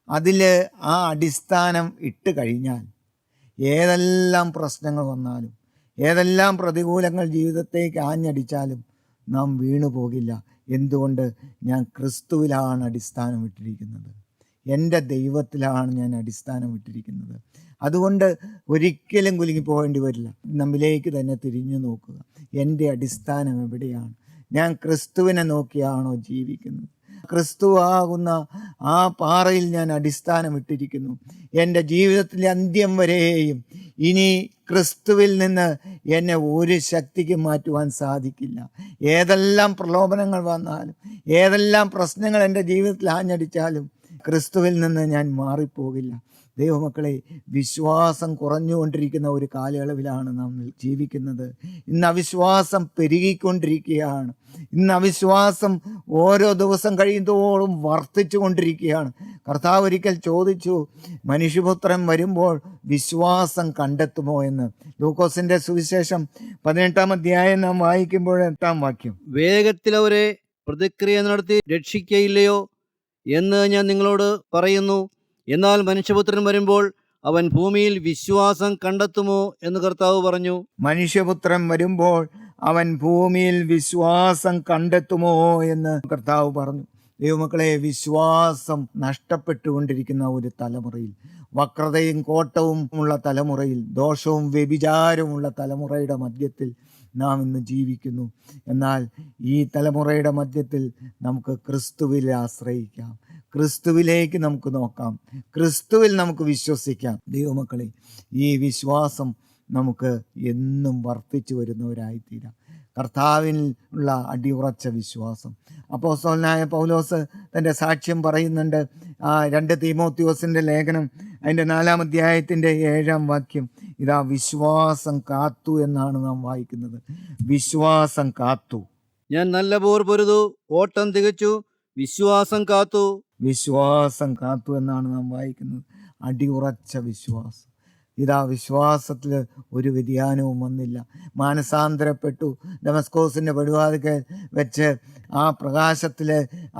അതിൽ ആ അടിസ്ഥാനം ഇട്ട് കഴിഞ്ഞാൽ ഏതെല്ലാം പ്രശ്നങ്ങൾ വന്നാലും, ഏതെല്ലാം പ്രതികൂലങ്ങൾ ജീവിതത്തേക്ക് ആഞ്ഞടിച്ചാലും നാം വീണു പോകില്ല. എന്തുകൊണ്ട്? ഞാൻ ക്രിസ്തുവിലാണ് അടിസ്ഥാനം ഇട്ടിരിക്കുന്നത്. എൻ്റെ ദൈവത്തിലാണ് ഞാൻ അടിസ്ഥാനം ഇട്ടിരിക്കുന്നത്. അതുകൊണ്ട് ഒരിക്കലും കുലുങ്ങി പോകേണ്ടി വരില്ല. നമ്മിലേക്ക് തന്നെ തിരിഞ്ഞു നോക്കുക. എൻ്റെ അടിസ്ഥാനം എവിടെയാണ്? ഞാൻ ക്രിസ്തുവിനെ നോക്കിയാണോ ജീവിക്കുന്നത്? ക്രിസ്തുവാകുന്ന ആ പാറയിൽ ഞാൻ അടിസ്ഥാനം ഇട്ടിരിക്കുന്നു. എൻ്റെ ജീവിതത്തിലെ അന്ത്യം വരെയും ഇനി ക്രിസ്തുവിൽ നിന്ന് എന്നെ ഒരു ശക്തിക്ക് മാറ്റുവാൻ സാധിക്കില്ല. ഏതെല്ലാം പ്രലോഭനങ്ങൾ വന്നാലും, ഏതെല്ലാം പ്രശ്നങ്ങൾ എൻ്റെ ജീവിതത്തിൽ ആഞ്ഞടിച്ചാലും ക്രിസ്തുവിൽ നിന്ന് ഞാൻ മാറിപ്പോകില്ല. ദൈവമക്കളെ, വിശ്വാസം കുറഞ്ഞുകൊണ്ടിരിക്കുന്ന ഒരു കാലയളവിലാണ് നാം ജീവിക്കുന്നത്. ഇന്ന് അവിശ്വാസം പെരുകിക്കൊണ്ടിരിക്കുകയാണ്. ഇന്ന് അവിശ്വാസം ഓരോ ദിവസം കഴിയുന്തോറും വർദ്ധിച്ചു കൊണ്ടിരിക്കുകയാണ്. കർത്താവ് ഒരിക്കൽ ചോദിച്ചു, മനുഷ്യപുത്രൻ വരുമ്പോൾ വിശ്വാസം കണ്ടെത്തുമോ എന്ന്. ലൂക്കോസിന്റെ സുവിശേഷം 18-ാം അധ്യായം നാം വായിക്കുമ്പോൾ 8-ാം വാക്യം, വേഗത്തിൽ അവരെ പ്രതിക്രിയ നടത്തി രക്ഷിക്കയില്ലയോ എന്ന് ഞാൻ നിങ്ങളോട് പറയുന്നു. എന്നാൽ മനുഷ്യപുത്രൻ വരുമ്പോൾ അവൻ ഭൂമിയിൽ വിശ്വാസം കണ്ടെത്തുമോ എന്ന് കർത്താവ് പറഞ്ഞു. മനുഷ്യപുത്രൻ വരുമ്പോൾ അവൻ ഭൂമിയിൽ വിശ്വാസം കണ്ടെത്തുമോ എന്ന് കർത്താവ് പറഞ്ഞു. ദൈവമക്കളെ, വിശ്വാസം നഷ്ടപ്പെട്ടുകൊണ്ടിരിക്കുന്ന ഒരു തലമുറയിൽ, വക്രതയും കോട്ടവും ഉള്ള തലമുറയിൽ, ദോഷവും വ്യഭിചാരവുമുള്ള തലമുറയുടെ മധ്യത്തിൽ നാം ഇന്ന് ജീവിക്കുന്നു. എന്നാൽ ഈ തലമുറയുടെ മധ്യത്തിൽ നമുക്ക് ക്രിസ്തുവിൽ ആശ്രയിക്കാം, ക്രിസ്തുവിലേക്ക് നമുക്ക് നോക്കാം, ക്രിസ്തുവിൽ നമുക്ക് വിശ്വസിക്കാം. ദൈവമക്കളെ, ഈ വിശ്വാസം നമുക്ക് എന്നും വർദ്ധിച്ചു വരുന്നവരായിത്തീരാം. കർത്താവിൽ ഉള്ള അടിയുറച്ച വിശ്വാസം. അപ്പോസ്തലനായ പൗലോസ് തൻ്റെ സാക്ഷ്യം പറയുന്നുണ്ട്. 2 തീമോത്തിയോസിൻ്റെ ലേഖനം അതിൻ്റെ 4-ാം അധ്യായത്തിൻ്റെ 7-ാം വാക്യം, ഇതാ വിശ്വാസം കാത്തു എന്നാണ് നാം വായിക്കുന്നത്. വിശ്വാസം കാത്തു. ഞാൻ നല്ല പോർ പൊരുതു, ഓട്ടം തികച്ചു, വിശ്വാസം കാത്തു. വിശ്വാസം കാത്തു എന്നാണ് നാം വായിക്കുന്നത്. അടിയുറച്ച വിശ്വാസം. ഇതാ വിശ്വാസത്തിൽ ഒരു വ്യതിയാനവും വന്നില്ല. മാനസാന്തരപ്പെട്ടു. ദമസ്കോസിൻ്റെ പടിവാതിൽക്കൽ വെച്ച് ആ പ്രകാശത്തിൽ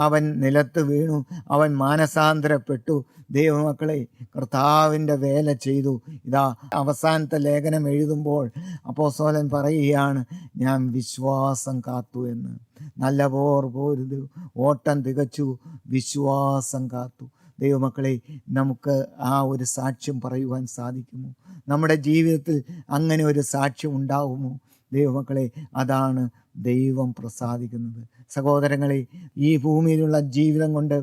അവൻ നിലത്ത് വീണു. അവൻ മാനസാന്തരപ്പെട്ടു. ദൈവമക്കളെ, കർത്താവിൻ്റെ വേല ചെയ്തു. ഇതാ അവസാനത്തെ ലേഖനം എഴുതുമ്പോൾ അപ്പോസ്തലൻ പറയുകയാണ്, ഞാൻ വിശ്വാസം കാത്തു എന്ന്. നല്ല പോർ പൊരുതു, ഓട്ടം തികച്ചു, വിശ്വാസം കാത്തു. ദൈവമക്കളെ, നമുക്ക് ആ ഒരു സാക്ഷ്യം പറയുവാൻ സാധിക്കുമോ? നമ്മുടെ ജീവിതത്തിൽ അങ്ങനെ ഒരു സാക്ഷ്യം ഉണ്ടാകുമോ? ദൈവമക്കളെ, അതാണ് ദൈവം പ്രസാദിക്കുന്നത്. സഹോദരങ്ങളെ, ഈ ഭൂമിയിലുള്ള ജീവിതം കൊണ്ട്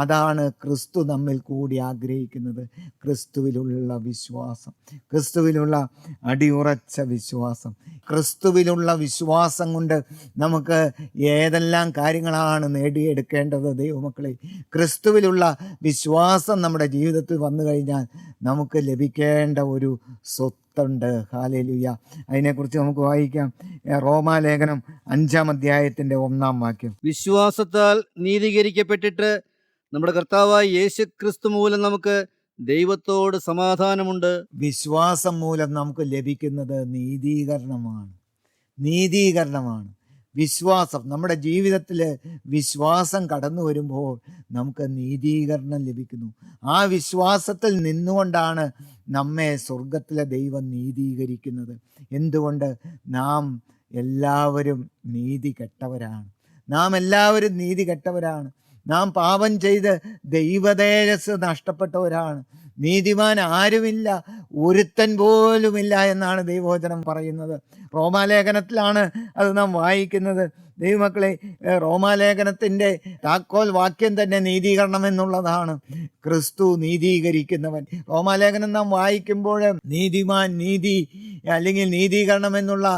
അതാണ് ക്രിസ്തു നമ്മിൽ കൂടി ആഗ്രഹിക്കുന്നത്. ക്രിസ്തുവിലുള്ള വിശ്വാസം, ക്രിസ്തുവിലുള്ള അടിയുറച്ച വിശ്വാസം. ക്രിസ്തുവിലുള്ള വിശ്വാസം കൊണ്ട് നമുക്ക് ഏതെല്ലാം കാര്യങ്ങളാണ് നേടിയെടുക്കേണ്ടത്? ദൈവമക്കളെ, ക്രിസ്തുവിലുള്ള വിശ്വാസം നമ്മുടെ ജീവിതത്തിൽ വന്നു കഴിഞ്ഞാൽ നമുക്ക് ലഭിക്കേണ്ട ഒരു സ്വത്തുണ്ട്. ഹല്ലേലൂയ. അതിനെക്കുറിച്ച് നമുക്ക് വായിക്കാം. റോമാലേഖനം 5-ാം അധ്യായത്തിൻ്റെ 1-ാം വാക്യം. വിശ്വാസത്താൽ നീതീകരിക്കപ്പെട്ടിട്ട് നമ്മുടെ കർത്താവായ യേശു ക്രിസ്തു മൂലം നമുക്ക് ദൈവത്തോട് സമാധാനമുണ്ട്. വിശ്വാസം മൂലം നമുക്ക് ലഭിക്കുന്നത് നീതീകരണമാണ്. നീതീകരണമാണ് വിശ്വാസം. നമ്മുടെ ജീവിതത്തിൽ വിശ്വാസം കടന്നു വരുമ്പോൾ നമുക്ക് നീതീകരണം ലഭിക്കുന്നു. ആ വിശ്വാസത്തിൽ നിന്നുകൊണ്ടാണ് നമ്മെ സ്വർഗത്തിലെ ദൈവം നീതീകരിക്കുന്നത്. എന്തുകൊണ്ട്? നാം എല്ലാവരും നീതി കെട്ടവരാണ്. നാം എല്ലാവരും നീതി കെട്ടവരാണ്. നാം പാപം ചെയ്ത് ദൈവതേജസ് നഷ്ടപ്പെട്ടവരാണ്. നീതിമാൻ ആരുമില്ല, ഒരുത്തൻ പോലുമില്ല എന്നാണ് ദൈവവചനം പറയുന്നത്. റോമാലേഖനത്തിലാണ് അത് നാം വായിക്കുന്നത്. ദൈവമക്കളെ, റോമാലേഖനത്തിൻ്റെ താക്കോൽ വാക്യം തന്നെ നീതീകരണം എന്നുള്ളതാണ്. ക്രിസ്തു നീതീകരിക്കുന്നവൻ. റോമാലേഖനം നാം വായിക്കുമ്പോൾ നീതിമാൻ, നീതി അല്ലെങ്കിൽ നീതീകരണം എന്നുള്ള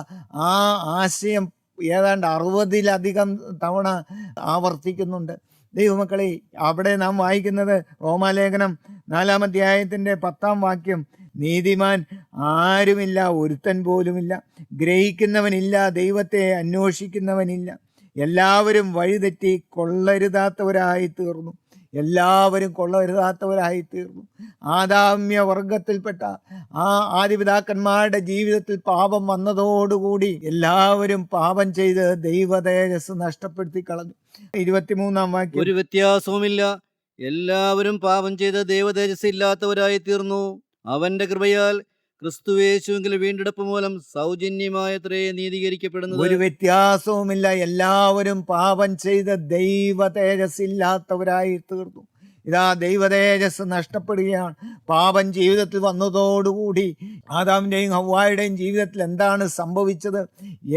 ആ ആശയം ഏതാണ്ട് 60-ലധികം തവണ ആവർത്തിക്കുന്നുണ്ട്. ദൈവമക്കളെ, അവിടെ നാം വായിക്കുന്നത് റോമാലേഖനം 4-ാം അധ്യായത്തിൻ്റെ 10-ാം വാക്യം. നീതിമാൻ ആരുമില്ല, ഒരുത്തൻ പോലുമില്ല, ഗ്രഹിക്കുന്നവനില്ല, ദൈവത്തെ അന്വേഷിക്കുന്നവനില്ല. എല്ലാവരും വഴിതെറ്റി കൊള്ളരുതാത്തവരായി തീർന്നു. എല്ലാവരും കൊള്ളരുതാത്തവരായി തീർന്നു. ആദാമ്യ വർഗത്തിൽപ്പെട്ട ആ ആദിപിതാക്കന്മാരുടെ ജീവിതത്തിൽ പാപം വന്നതോടുകൂടി എല്ലാവരും പാപം ചെയ്ത് ദൈവ തേജസ് നഷ്ടപ്പെടുത്തി കളഞ്ഞു. 23-ാം വാക്യം. ഒരു വ്യത്യാസവുമില്ല, എല്ലാവരും പാപം ചെയ്ത് ദൈവ തേജസ് ഇല്ലാത്തവരായി തീർന്നു. അവന്റെ കൃപയാൽ ക്രിസ്തുയേശുവിൽ വീണ്ടെടുപ്പ് മൂലം സൗജന്യമായത്രേ നീതീകരിക്കപ്പെടുന്നത്. ഒരു വ്യത്യാസവുമില്ല, എല്ലാവരും പാപം ചെയ്ത് ദൈവ തേജസ് ഇല്ലാത്തവരായി തീർന്നു. ഇതാ ദൈവ തേജസ് നഷ്ടപ്പെടുകയാണ്. പാപം ജീവിതത്തിൽ വന്നതോടുകൂടി ആദാമിൻ്റെയും ഹവ്വായുടെയും ജീവിതത്തിൽ എന്താണ് സംഭവിച്ചത്?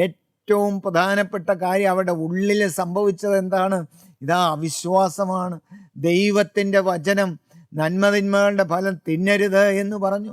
ഏറ്റവും പ്രധാനപ്പെട്ട കാര്യം അവരുടെ ഉള്ളിൽ സംഭവിച്ചത് എന്താണ്? ഇതാ അവിശ്വാസമാണ്. ദൈവത്തിൻ്റെ വചനം നന്മതിന്മകളുടെ ഫലം തിന്നരുത് എന്ന് പറഞ്ഞു.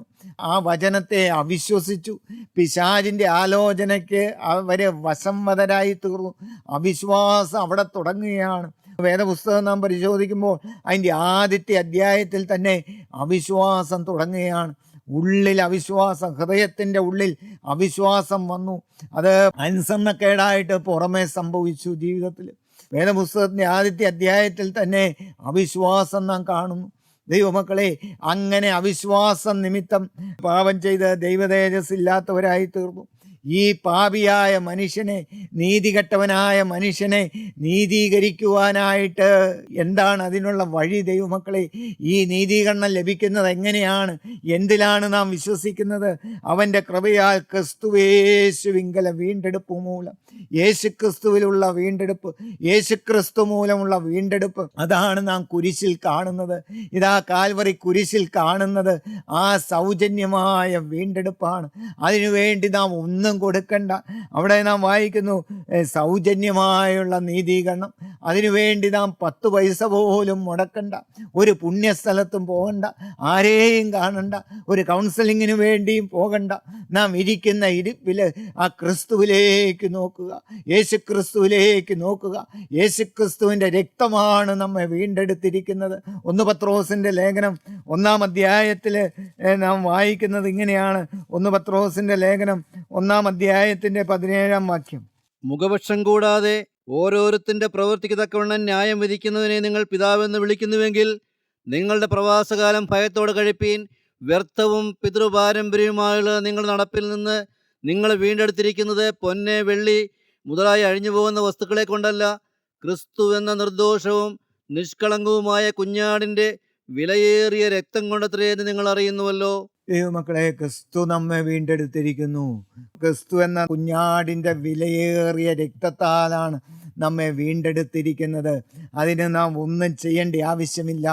ആ വചനത്തെ അവിശ്വസിച്ചു. പിശാചിൻ്റെ ആലോചനയ്ക്ക് അവരെ വശംവദരായി തീർന്നു. അവിശ്വാസം അവിടെ തുടങ്ങുകയാണ്. വേദപുസ്തകം നാം പരിശോധിക്കുമ്പോൾ അതിൻ്റെ ആദ്യത്തെ അധ്യായത്തിൽ തന്നെ അവിശ്വാസം തുടങ്ങുകയാണ്. ഉള്ളിൽ അവിശ്വാസം, ഹൃദയത്തിൻ്റെ ഉള്ളിൽ അവിശ്വാസം വന്നു. അത് അനുസരണക്കേടായിട്ട് പുറമേ സംഭവിച്ചു ജീവിതത്തിൽ. വേദപുസ്തകത്തിൻ്റെ ആദ്യത്തെ അധ്യായത്തിൽ തന്നെ അവിശ്വാസം നാം കാണുന്നു. ദൈവമക്കളെ, അങ്ങനെ അവിശ്വാസം നിമിത്തം പാപം ചെയ്ത് ദൈവതേജസ് ഇല്ലാത്തവരായി തീർന്നു. ഈ പാപിയായ മനുഷ്യനെ, നീതികെട്ടവനായ മനുഷ്യനെ നീതീകരിക്കുവാനായിട്ട് എന്താണ് അതിനുള്ള വഴി? ദൈവമക്കളെ, ഈ നീതീകരണം ലഭിക്കുന്നത് എങ്ങനെയാണ്? എന്തിലാണ് നാം വിശ്വസിക്കുന്നത്? അവൻ്റെ കൃപയാൽ ക്രിസ്തുവേശുവിങ്കല വീണ്ടെടുപ്പ് മൂലം, യേശുക്രിസ്തുവിലുള്ള വീണ്ടെടുപ്പ്, യേശുക്രിസ്തു മൂലമുള്ള വീണ്ടെടുപ്പ്, അതാണ് നാം കുരിശിൽ കാണുന്നത്. ഇതാ കാൽവറി കുരിശിൽ കാണുന്നത് ആ സൗജന്യമായ വീണ്ടെടുപ്പാണ്. അതിനുവേണ്ടി നാം ഒന്നും കൊടുക്കണ്ട. അവിടെ നാം വായിക്കുന്നു സൗജന്യമായുള്ള നീതീകരണം. അതിനുവേണ്ടി നാം 10 പൈസ പോലും മുടക്കണ്ട, ഒരു പുണ്യസ്ഥലത്തും പോകണ്ട, ആരെയും കാണണ്ട, ഒരു കൗൺസിലിങ്ങിന് വേണ്ടിയും പോകണ്ട. നാം ഇരിക്കുന്ന ഇരിപ്പിൽ ആ ക്രിസ്തുവിലേക്ക് നോക്കുക, യേശുക്രിസ്തുവിലേക്ക് നോക്കുക. യേശുക്രിസ്തുവിൻ്റെ രക്തമാണ് നമ്മെ വീണ്ടെടുത്തിരിക്കുന്നത്. 1 പത്രോസിൻ്റെ ലേഖനം 1-ാം അധ്യായത്തിൽ നാം വായിക്കുന്നത് ഇങ്ങനെയാണ്. 1 പത്രോസിൻ്റെ ലേഖനം 1-ാം അധ്യായത്തിൻ്റെ 17-ാം വാക്യം. മുഖപക്ഷം കൂടാതെ ഓരോരുത്തന്റെ പ്രവൃത്തിക്ക് തക്കവണ്ണം ന്യായം വിധിക്കുന്നതിനെ നിങ്ങൾ പിതാവെന്ന് വിളിക്കുന്നുവെങ്കിൽ നിങ്ങളുടെ പ്രവാസകാലം ഭയത്തോടെ കഴിപ്പീൻ. വ്യർത്ഥവും പിതൃപാരമ്പര്യവുമായുള്ള നിങ്ങളുടെ നടപ്പിൽ നിന്ന് നിങ്ങൾ വീണ്ടെടുത്തിരിക്കുന്നത് പൊന്ന്, വെള്ളി മുതലായി അഴിഞ്ഞു പോകുന്ന വസ്തുക്കളെ കൊണ്ടല്ല, ക്രിസ്തു എന്ന നിർദോഷവും നിഷ്കളങ്കവുമായ കുഞ്ഞാടിൻ്റെ വിലയേറിയ രക്തം കൊണ്ടത്രേ എന്ന് നിങ്ങൾ അറിയുന്നുവല്ലോ. ദൈവമക്കളെ, ക്രിസ്തു നമ്മെ വീണ്ടെടുത്തിരിക്കുന്നു. ക്രിസ്തു എന്ന കുഞ്ഞാടിൻ്റെ വിലയേറിയ രക്തത്താലാണ് നമ്മെ വീണ്ടെടുത്തിരിക്കുന്നത്. അതിന് നാം ഒന്നും ചെയ്യേണ്ട ആവശ്യമില്ല.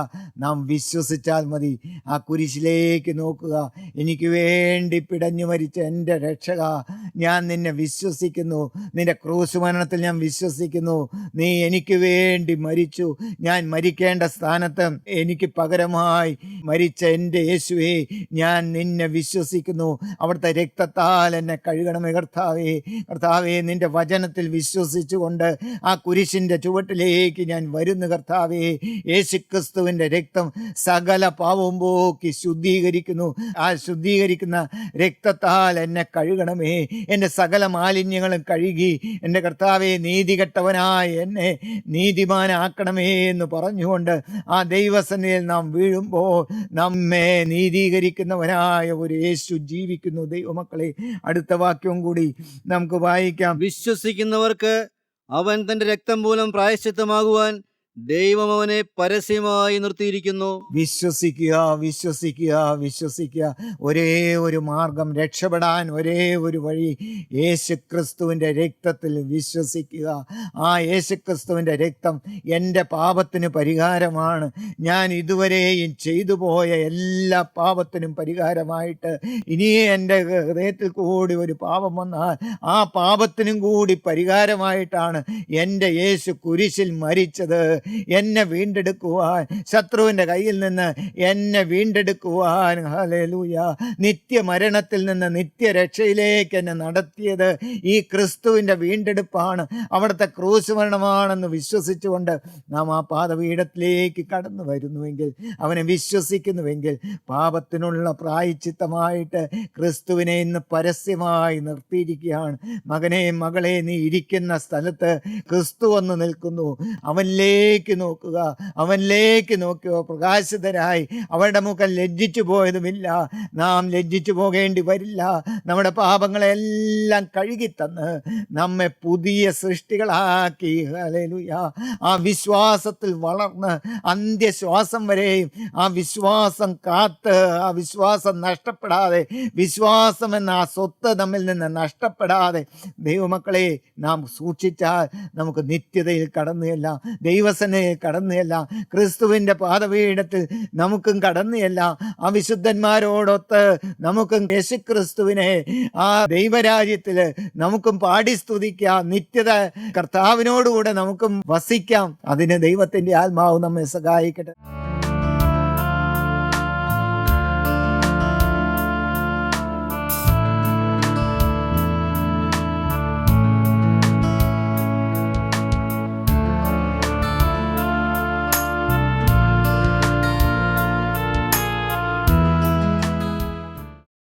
നാം വിശ്വസിച്ചാൽ മതി. ആ കുരിശിലേക്ക് നോക്കുക. എനിക്ക് വേണ്ടി പിടഞ്ഞു മരിച്ച എൻ്റെ രക്ഷക, ഞാൻ നിന്നെ വിശ്വസിക്കുന്നു. നിന്റെ ക്രൂശ് മരണത്തിൽ ഞാൻ വിശ്വസിക്കുന്നു. നീ എനിക്ക് വേണ്ടി മരിച്ചു. ഞാൻ മരിക്കേണ്ട സ്ഥാനത്ത് എനിക്ക് പകരമായി മരിച്ച എൻ്റെ യേശുവേ, ഞാൻ നിന്നെ വിശ്വസിക്കുന്നു. അവിടുത്തെ രക്തത്താൽ എന്നെ കഴുകണമേ കർത്താവേ. കർത്താവേ, നിന്റെ വചനത്തിൽ വിശ്വസിച്ചുകൊണ്ട് ആ കുരിശിൻ്റെ ചുവട്ടിലേക്ക് ഞാൻ വരുന്നു കർത്താവേ. യേശുക്രിസ്തുവിൻ്റെ രക്തം സകല പാവവും പോക്കി ശുദ്ധീകരിക്കുന്നു. ആ ശുദ്ധീകരിക്കുന്ന രക്തത്താൽ എന്നെ കഴുകണമേ. എൻ്റെ സകല മാലിന്യങ്ങളും കഴുകി എൻ്റെ കർത്താവെ, നീതികെട്ടവനായ എന്നെ നീതിമാനാക്കണമേ എന്ന് പറഞ്ഞുകൊണ്ട് ആ ദൈവസന്നിധിയിൽ നാം വീഴുമ്പോൾ നമ്മെ നീതീകരിക്കുന്നവനായ ഒരു യേശു ജീവിക്കുന്നു. ദൈവമക്കളെ, അടുത്ത വാക്യവും കൂടി നമുക്ക് വായിക്കാം. വിശ്വസിക്കുന്നവർക്ക് അവൻ തന്റെ രക്തം മൂലം പ്രായശ്ചിത്തമാകുവാൻ ദൈവം അവനെ പരസ്യമായി നിർത്തിയിരിക്കുന്നു. വിശ്വസിക്കുക, വിശ്വസിക്കുക, വിശ്വസിക്കുക. ഒരേ ഒരു മാർഗം രക്ഷപ്പെടാൻ, ഒരേ ഒരു വഴി യേശുക്രിസ്തുവിൻ്റെ രക്തത്തിൽ വിശ്വസിക്കുക. ആ യേശുക്രിസ്തുവിൻ്റെ രക്തം എൻ്റെ പാപത്തിന് പരിഹാരമാണ്. ഞാൻ ഇതുവരെയും ചെയ്തു പോയ എല്ലാ പാപത്തിനും പരിഹാരമായിട്ട് ഇനിയും എൻ്റെ ഹൃദയത്തിൽ കൂടി ഒരു പാപം വന്നാൽ ആ പാപത്തിനും കൂടി പരിഹാരമായിട്ടാണ് എൻ്റെ യേശു കുരിശിൽ മരിച്ചത്. എന്നെ വീണ്ടെടുക്കുവാൻ, ശത്രുവിൻ്റെ കയ്യിൽ നിന്ന് എന്നെ വീണ്ടെടുക്കുവാൻ, ഹല്ലേലൂയ, നിത്യമരണത്തിൽ നിന്ന് നിത്യരക്ഷയിലേക്ക് എന്നെ നടത്തിയത് ഈ ക്രിസ്തുവിൻ്റെ വീണ്ടെടുപ്പാണ്. അവിടുത്തെ ക്രൂശ് മരണമാണെന്ന് വിശ്വസിച്ചുകൊണ്ട് നാം ആ പാദപീഠത്തിലേക്ക് കടന്നു വരുന്നുവെങ്കിൽ, അവനെ വിശ്വസിക്കുന്നുവെങ്കിൽ, പാപത്തിനുള്ള പ്രായശ്ചിത്തമായിട്ട് ക്രിസ്തുവിനെ ഇന്ന് പരസ്യമായി നിർത്തിയിരിക്കുകയാണ്. മകനെ, മകളെ, നീ ഇരിക്കുന്ന സ്ഥലത്ത് ക്രിസ്തു വന്ന് നിൽക്കുന്നു. അവനിലേക്ക് നോക്കുക, അവനിലേക്ക് നോക്കുക. പ്രകാശിതരായി അവരുടെ മുഖം ലജ്ജിച്ചു പോയതുമില്ല. നാം ലജ്ജിച്ചു പോകേണ്ടി വരില്ല. നമ്മുടെ പാപങ്ങളെല്ലാം കഴുകിത്തന്ന് നമ്മെ പുതിയ സൃഷ്ടികളാക്കി. ഹല്ലേലൂയ. ആ വിശ്വാസത്തിൽ വളർന്ന് അന്ത്യശ്വാസം വരെയും ആ വിശ്വാസം കാത്ത്, ആ വിശ്വാസം നഷ്ടപ്പെടാതെ, വിശ്വാസം എന്ന ആ സ്വത്ത് നമ്മിൽ നിന്ന് നഷ്ടപ്പെടാതെ ദൈവമക്കളെ നാം സൂക്ഷിച്ചാൽ നമുക്ക് നിത്യതയിൽ കടന്നുചെല്ലാം, ദൈവസന്നിധിയിൽ കടന്നുചെല്ലാം, ക്രിസ്തുവിൻ്റെ പാദപീഠത്തിൽ നമുക്കും കടന്നുചെല്ലാം. ആ വിശുദ്ധന്മാരോടൊത്ത് നമുക്കും യേശുക്രിസ്തുവിനെ ആ ദൈവരാജ്യത്തിൽ നമുക്കും പാടി സ്തുതിക്കാം. നിത്യത കർത്താവിനോടുകൂടെ നമുക്കും വസിക്കാം. അതിന് ദൈവത്തിൻ്റെ ആത്മാവ് നമ്മെ സഹായിക്കട്ടെ.